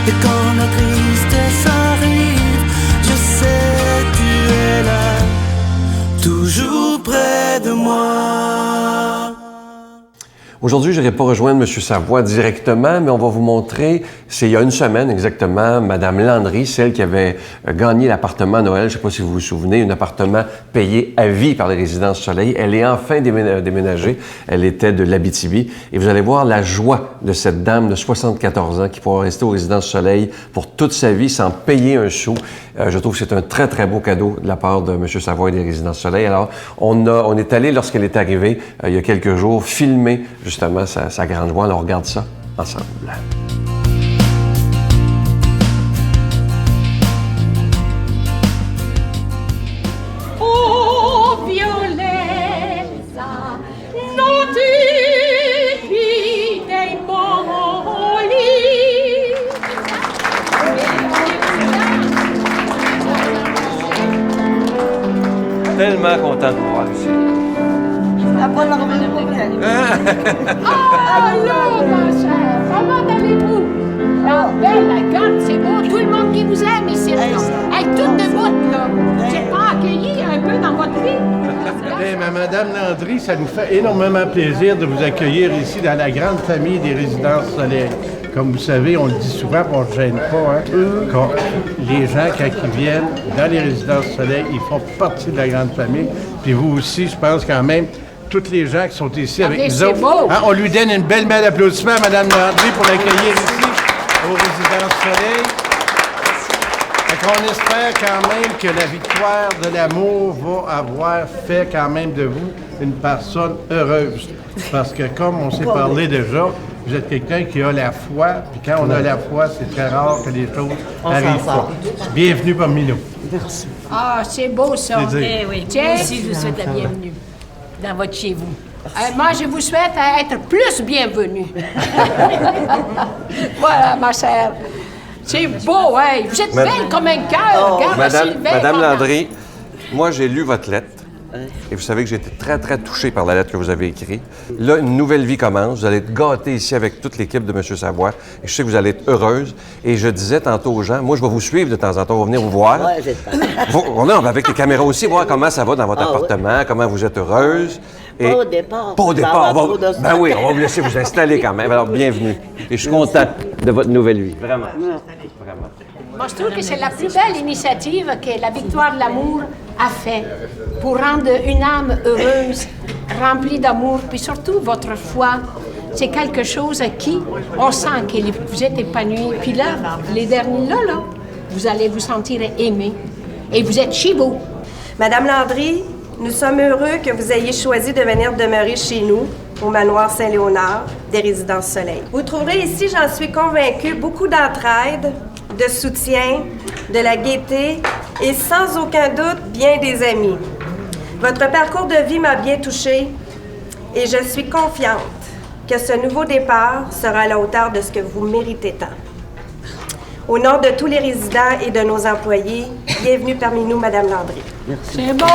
Et quand la tristesse arrive, je sais tu es là, toujours près de moi. Aujourd'hui, je n'irai pas rejoindre M. Savoie directement, mais on va vous montrer, c'est il y a une semaine exactement, Mme Landry, celle qui avait gagné l'appartement à Noël, je ne sais pas si vous vous souvenez, un appartement payé à vie par les Résidences Soleil. Elle est enfin déménagée, elle était de l'Abitibi, et vous allez voir la joie de cette dame de 74 ans qui pourra rester aux Résidences Soleil pour toute sa vie sans payer un sou. Je trouve que c'est un très, très beau cadeau de la part de M. Savoie et des Résidences Soleil. Alors, on est allé, lorsqu'elle est arrivée, il y a quelques jours, filmer justement sa grande joie. Alors, on regarde ça ensemble. Oh, Violetta, non ti dei molli. Tellement content de vous voir ici. Allô, ma chère, comment allez-vous? La belle, la grande, c'est beau, tout le monde qui vous aime ici. Hey, toute de bout, là. J'ai pas accueilli un peu dans votre vie? Hey, Madame Landry, ça nous fait énormément plaisir de vous accueillir ici dans la grande famille des Résidences Soleil. Comme vous savez, on le dit souvent, on ne gêne pas, hein? Quand les gens, quand ils viennent dans les Résidences Soleil, ils font partie de la grande famille. Puis vous aussi, je pense quand même, tous les gens qui sont ici avec nous autres. Hein, on lui donne une belle main d'applaudissement à Mme Landry pour l'accueillir ici aux Résidences Soleil. On espère quand même que la victoire de l'amour va avoir fait quand même de vous une personne heureuse. Parce que comme on s'est parlé déjà, vous êtes quelqu'un qui a la foi, puis quand on a la foi, c'est très rare que les choses arrivent pas. Bienvenue parmi nous. Merci. Ah, c'est beau ça. Eh oui, moi aussi, je vous souhaite la bienvenue dans votre chez vous. Moi, je vous souhaite être plus bienvenue. Voilà, ma chère. C'est beau, hein? Vous êtes belle comme un cœur. Regarde, Sylvain. Madame Landry, moi, j'ai lu votre lettre. Et vous savez que j'ai été très, très touché par la lettre que vous avez écrite. Là, une nouvelle vie commence. Vous allez être gâtés ici avec toute l'équipe de M. Savoie. Et je sais que vous allez être heureuse. Et je disais tantôt aux gens, moi, je vais vous suivre de temps en temps. On va venir vous voir. Ouais, j'espère. On va avec les caméras aussi, voir comment ça va dans votre appartement, comment vous êtes heureuse. Et Pas au départ. Pas au départ. On va... Ben oui, on va vous laisser vous installer quand même. Alors, bienvenue. Et je suis content de votre nouvelle vie. Vraiment. Vraiment. Moi, je trouve que c'est la plus belle initiative que la victoire de l'amour a fait pour rendre une âme heureuse, remplie d'amour, puis surtout votre foi. C'est quelque chose qui, on sent que vous êtes épanoui. Puis là, les derniers là, vous allez vous sentir aimé. Et vous êtes chez vous. Madame Landry, nous sommes heureux que vous ayez choisi de venir demeurer chez nous, au manoir Saint-Léonard des Résidences Soleil. Vous trouverez ici, j'en suis convaincue, beaucoup d'entraide, de soutien, de la gaieté et sans aucun doute, bien des amis. Votre parcours de vie m'a bien touchée et je suis confiante que ce nouveau départ sera à la hauteur de ce que vous méritez tant. Au nom de tous les résidents et de nos employés, bienvenue parmi nous, Madame Landry. Merci. C'est bon!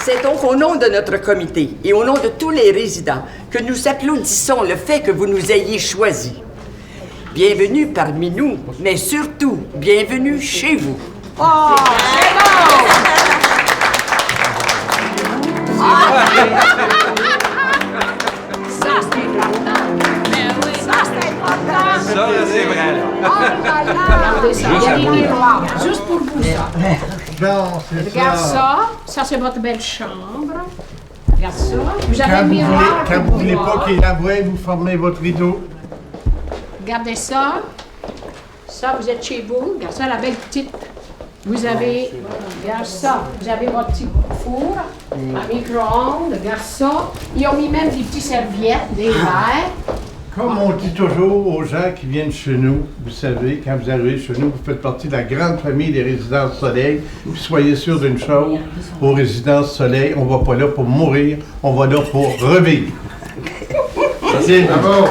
C'est donc au nom de notre comité et au nom de tous les résidents que nous applaudissons le fait que vous nous ayez choisis. Bienvenue parmi nous, mais surtout, bienvenue chez vous. Oh, c'est bon! Ça, c'est important. Ça, c'est important. Ça, c'est vrai. Oh là là! Regardez ça, il y a des miroirs. Juste pour vous, ça. Bon, c'est Regarde ça. Ça, c'est votre belle chambre. Regarde ça. Vous avez un miroir. Quand vous voulez pas qu'il envoie, vous formez votre rideau. Regardez ça. Ça, vous êtes chez vous. Regarde ça, la belle petite. Vous avez, regarde ça, vous avez votre petit four, un micro-ondes, regarde ça. Ils ont mis même des petites serviettes, des verres. Comme on dit toujours aux gens qui viennent chez nous, vous savez, quand vous arrivez chez nous, vous faites partie de la grande famille des Résidences Soleil. Puis soyez sûrs d'une chose, aux Résidences Soleil, on va pas là pour mourir, on va là pour revivre. Bravo!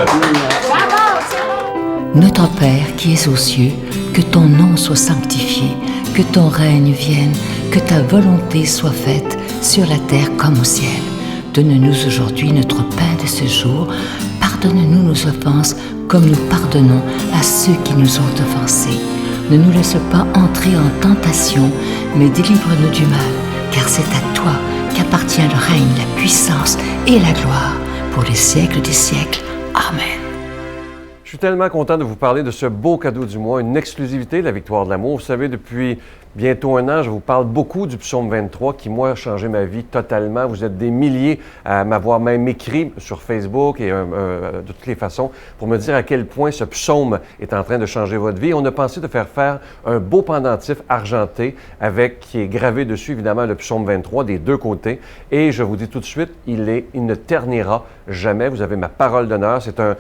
Notre Père qui es aux cieux, que ton nom soit sanctifié, que ton règne vienne, que ta volonté soit faite sur la terre comme au ciel. Donne-nous aujourd'hui notre pain de ce jour. pardonne-nous nos offenses, comme nous pardonnons à ceux qui nous ont offensés. Ne nous laisse pas entrer en tentation, mais délivre-nous du mal, car c'est à toi qu'appartient le règne, la puissance et la gloire, pour les siècles des siècles. Amen. Je suis tellement content de vous parler de ce beau cadeau du mois, une exclusivité de la Victoire de l'amour. Vous savez, depuis bientôt un an, je vous parle beaucoup du psaume 23 qui, moi, a changé ma vie totalement. Vous êtes des milliers à m'avoir même écrit sur Facebook et de toutes les façons pour me dire à quel point ce psaume est en train de changer votre vie. On a pensé de faire un beau pendentif argenté qui est gravé dessus, évidemment, le psaume 23 des deux côtés. Et je vous dis tout de suite, il ne ternira jamais. Vous avez ma parole d'honneur. C'est un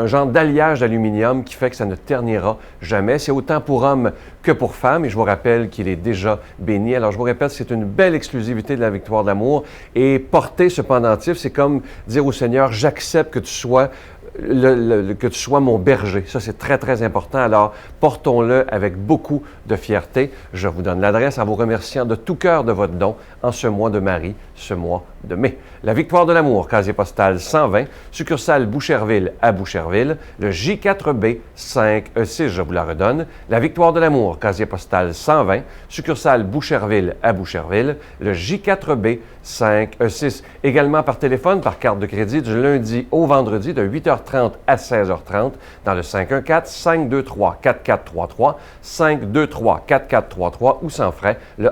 genre d'alliage d'aluminium qui fait que ça ne ternira jamais. C'est autant pour hommes que pour femmes. Et je vous rappelle qu'il est déjà béni. Alors, je vous répète, c'est une belle exclusivité de la Victoire de l'amour. Et porter ce pendentif, c'est comme dire au Seigneur, j'accepte que tu sois que tu sois mon berger. Ça, c'est très, très important. Alors, portons-le avec beaucoup de fierté. Je vous donne l'adresse en vous remerciant de tout cœur de votre don en ce mois de Marie, ce mois de mai. La Victoire de l'amour, casier postal 120, succursale Boucherville à Boucherville, le J4B 5E6, je vous la redonne. La Victoire de l'amour, casier postal 120, succursale Boucherville à Boucherville, le J4B 5E6. Également par téléphone, par carte de crédit, du lundi au vendredi de 8h30 à 16h30 dans le 514-523-4433, 523-4433 ou sans frais, le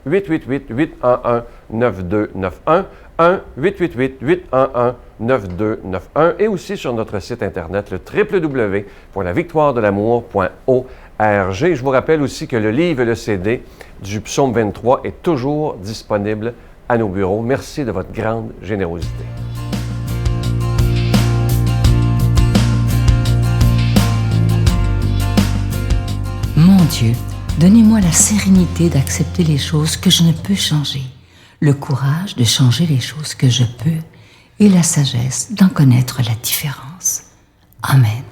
1-888-811-9291, 1-888-811-9291 et aussi sur notre site Internet, le www.lavictoiredelamour.org. Je vous rappelle aussi que le livre et le CD du psaume 23 est toujours disponible à nos bureaux. Merci de votre grande générosité. Mon Dieu, donnez-moi la sérénité d'accepter les choses que je ne peux changer, le courage de changer les choses que je peux et la sagesse d'en connaître la différence. Amen.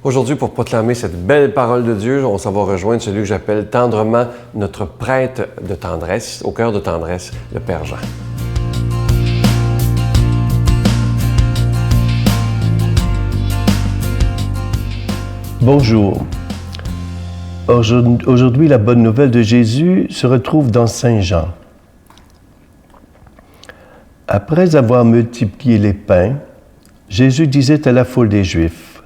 Aujourd'hui, pour proclamer cette belle parole de Dieu, on s'en va rejoindre celui que j'appelle tendrement notre prêtre de tendresse, au cœur de tendresse, le Père Jean. Bonjour. Aujourd'hui, la bonne nouvelle de Jésus se retrouve dans Saint Jean. Après avoir multiplié les pains, Jésus disait à la foule des Juifs,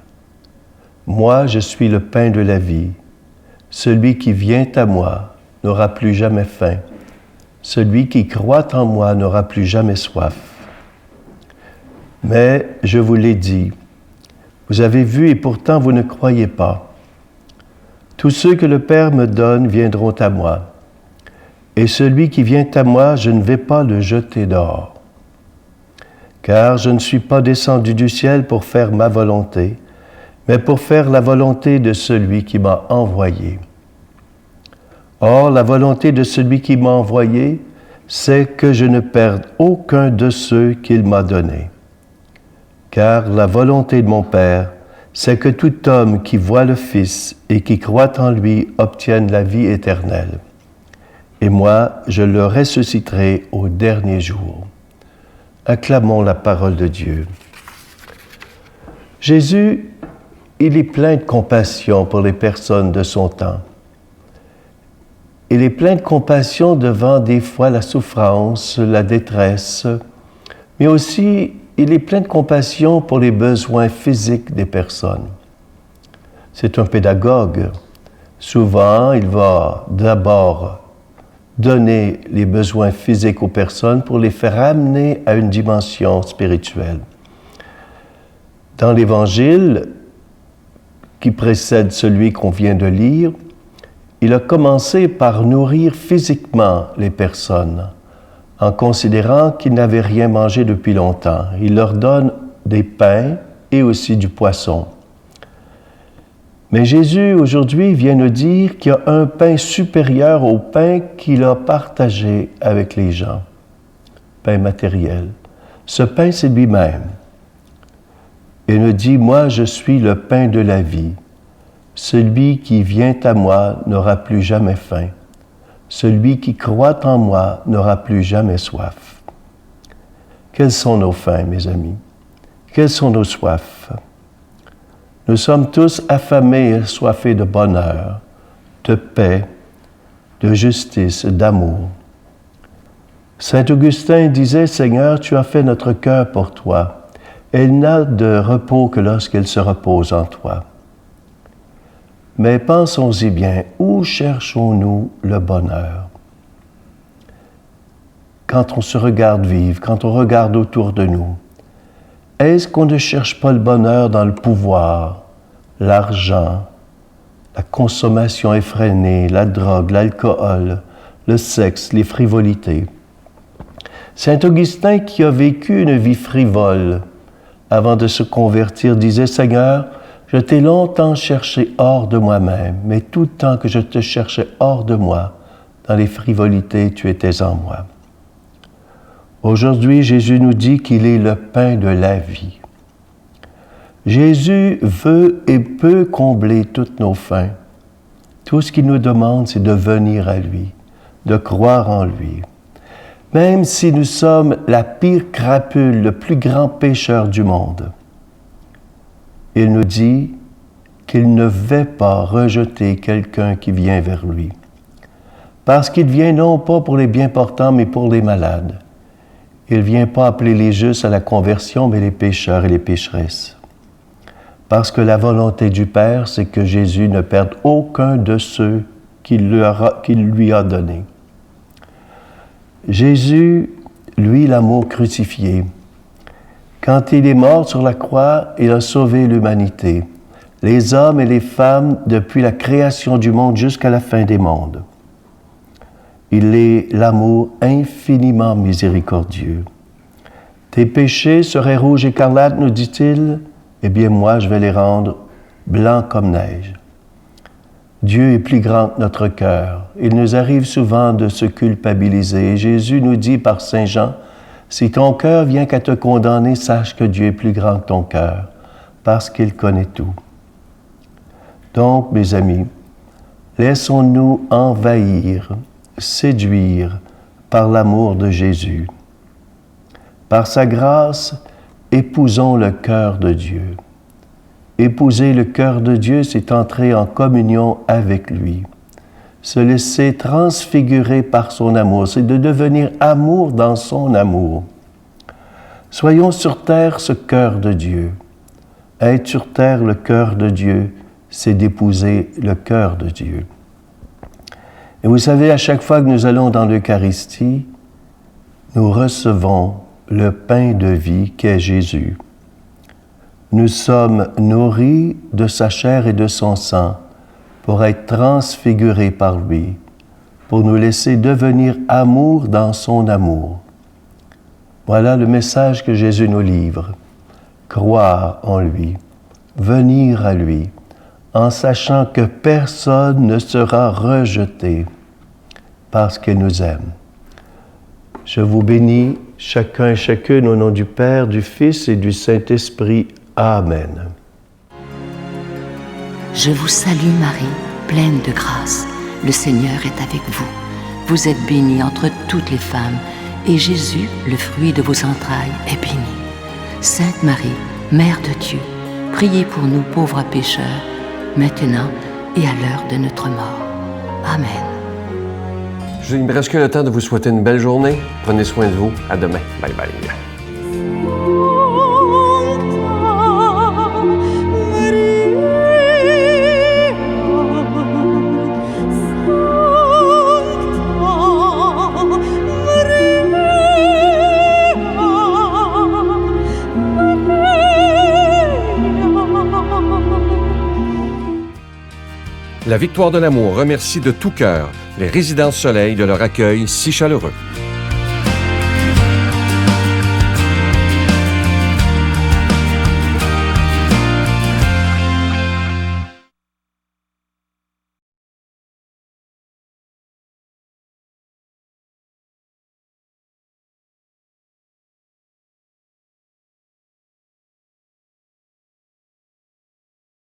« Moi, je suis le pain de la vie. Celui qui vient à moi n'aura plus jamais faim. Celui qui croit en moi n'aura plus jamais soif. Mais je vous l'ai dit, vous avez vu et pourtant vous ne croyez pas. Tous ceux que le Père me donne viendront à moi, et celui qui vient à moi, je ne vais pas le jeter dehors. Car je ne suis pas descendu du ciel pour faire ma volonté, mais pour faire la volonté de celui qui m'a envoyé. Or, la volonté de celui qui m'a envoyé, c'est que je ne perde aucun de ceux qu'il m'a donnés. Car la volonté de mon Père, c'est que tout homme qui voit le Fils et qui croit en lui obtienne la vie éternelle. Et moi, je le ressusciterai au dernier jour. Acclamons la parole de Dieu. Jésus, il est plein de compassion pour les personnes de son temps. Il est plein de compassion devant des fois la souffrance, la détresse, mais aussi il est plein de compassion pour les besoins physiques des personnes. C'est un pédagogue. Souvent, il va d'abord donner les besoins physiques aux personnes pour les faire amener à une dimension spirituelle. Dans l'Évangile qui précède celui qu'on vient de lire, il a commencé par nourrir physiquement les personnes, en considérant qu'ils n'avaient rien mangé depuis longtemps. Il leur donne des pains et aussi du poisson. Mais Jésus, aujourd'hui, vient nous dire qu'il y a un pain supérieur au pain qu'il a partagé avec les gens. Pain matériel. Ce pain, c'est lui-même. Il nous dit, « Moi, je suis le pain de la vie. Celui qui vient à moi n'aura plus jamais faim. Celui qui croit en moi n'aura plus jamais soif. » Quelles sont nos fins, mes amis? Quelles sont nos soifs? Nous sommes tous affamés et assoiffés de bonheur, de paix, de justice, d'amour. Saint Augustin disait, « Seigneur, tu as fait notre cœur pour toi. Elle n'a de repos que lorsqu'elle se repose en toi. » Mais pensons-y bien, où cherchons-nous le bonheur? Quand on se regarde vivre, quand on regarde autour de nous, est-ce qu'on ne cherche pas le bonheur dans le pouvoir, l'argent, la consommation effrénée, la drogue, l'alcool, le sexe, les frivolités? Saint Augustin, qui a vécu une vie frivole avant de se convertir, disait, « Seigneur, je t'ai longtemps cherché hors de moi-même, mais tout le temps que je te cherchais hors de moi, dans les frivolités, tu étais en moi. » Aujourd'hui, Jésus nous dit qu'il est le pain de la vie. Jésus veut et peut combler toutes nos faims. Tout ce qu'il nous demande, c'est de venir à lui, de croire en lui. Même si nous sommes la pire crapule, le plus grand pécheur du monde, il nous dit qu'il ne va pas rejeter quelqu'un qui vient vers lui. Parce qu'il vient non pas pour les bien portants, mais pour les malades. Il ne vient pas appeler les justes à la conversion, mais les pécheurs et les pécheresses. Parce que la volonté du Père, c'est que Jésus ne perde aucun de ceux qu'il lui a donnés. Jésus, lui, l'amour crucifié, quand il est mort sur la croix, il a sauvé l'humanité, les hommes et les femmes depuis la création du monde jusqu'à la fin des mondes. Il est l'amour infiniment miséricordieux. Tes péchés seraient rouges écarlates, nous dit-il, eh bien moi je vais les rendre blancs comme neige. Dieu est plus grand que notre cœur. Il nous arrive souvent de se culpabiliser. Jésus nous dit par Saint Jean, « Si ton cœur vient qu'à te condamner, sache que Dieu est plus grand que ton cœur, parce qu'il connaît tout. » Donc, mes amis, laissons-nous envahir, séduire par l'amour de Jésus. Par sa grâce, épousons le cœur de Dieu. Épouser le cœur de Dieu, c'est entrer en communion avec lui. Se laisser transfigurer par son amour, c'est de devenir amour dans son amour. Soyons sur terre ce cœur de Dieu. Être sur terre le cœur de Dieu, c'est d'épouser le cœur de Dieu. Et vous savez, à chaque fois que nous allons dans l'Eucharistie, nous recevons le pain de vie qu'est Jésus. Nous sommes nourris de sa chair et de son sang pour être transfigurés par lui, pour nous laisser devenir amour dans son amour. Voilà le message que Jésus nous livre. Croire en lui, venir à lui, en sachant que personne ne sera rejeté parce qu'il nous aime. Je vous bénis, chacun et chacune, au nom du Père, du Fils et du Saint-Esprit. Amen. Je vous salue Marie, pleine de grâce. Le Seigneur est avec vous. Vous êtes bénie entre toutes les femmes, et Jésus, le fruit de vos entrailles, est béni. Sainte Marie, Mère de Dieu, priez pour nous pauvres pécheurs, maintenant et à l'heure de notre mort. Amen. Il me reste que le temps de vous souhaiter une belle journée. Prenez soin de vous. À demain. Bye bye. La Victoire de l'amour remercie de tout cœur les Résidences Soleil de leur accueil si chaleureux.